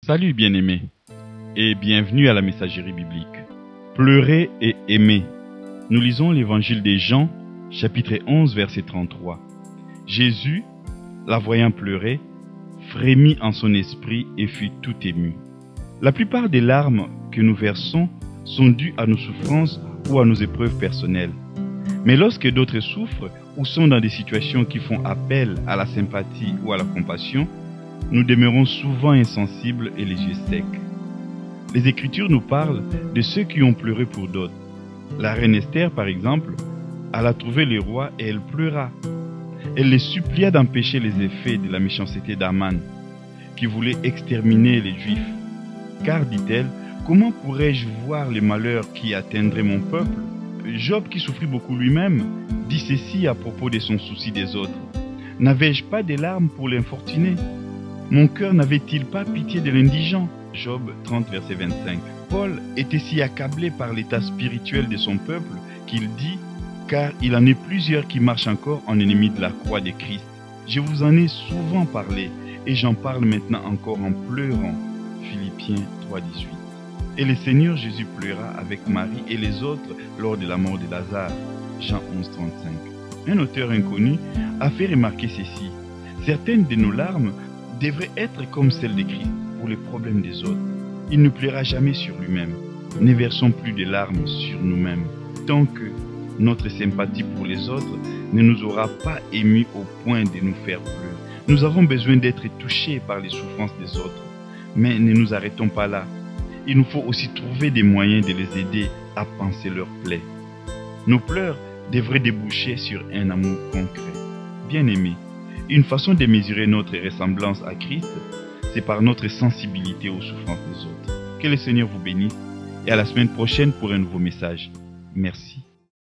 Salut bien-aimés et bienvenue à la messagerie biblique. Pleurer et aimer. Nous lisons l'évangile de Jean, chapitre 11, verset 33. Jésus, la voyant pleurer, frémit en son esprit et fut tout ému. La plupart des larmes que nous versons sont dues à nos souffrances ou à nos épreuves personnelles. Mais lorsque d'autres souffrent ou sont dans des situations qui font appel à la sympathie ou à la compassion, nous demeurons souvent insensibles et les yeux secs. Les Écritures nous parlent de ceux qui ont pleuré pour d'autres. La reine Esther, par exemple, alla trouver le roi et elle pleura. Elle les supplia d'empêcher les effets de la méchanceté d'Aman, qui voulait exterminer les Juifs. Car, dit-elle, comment pourrais-je voir les malheurs qui atteindraient mon peuple? Job, qui souffrit beaucoup lui-même, dit ceci à propos de son souci des autres. N'avais-je pas des larmes pour l'infortuné? Mon cœur n'avait-il pas pitié de l'indigent? Job 30, verset 25. Paul était si accablé par l'état spirituel de son peuple qu'il dit « Car il en est plusieurs qui marchent encore en ennemis de la croix de Christ. Je vous en ai souvent parlé et j'en parle maintenant encore en pleurant. » Philippiens 3, 18. Et le Seigneur Jésus pleura avec Marie et les autres lors de la mort de Lazare. Jean 11, 35. Un auteur inconnu a fait remarquer ceci. Certaines de nos larmes devrait être comme celle de Christ pour les problèmes des autres. Il ne pleura jamais sur lui-même. Ne versons plus de larmes sur nous-mêmes tant que notre sympathie pour les autres ne nous aura pas émus au point de nous faire pleurer. Nous avons besoin d'être touchés par les souffrances des autres, mais ne nous arrêtons pas là. Il nous faut aussi trouver des moyens de les aider à panser leurs plaies. Nos pleurs devraient déboucher sur un amour concret. Bien-aimés, une façon de mesurer notre ressemblance à Christ, c'est par notre sensibilité aux souffrances des autres. Que le Seigneur vous bénisse et à la semaine prochaine pour un nouveau message. Merci.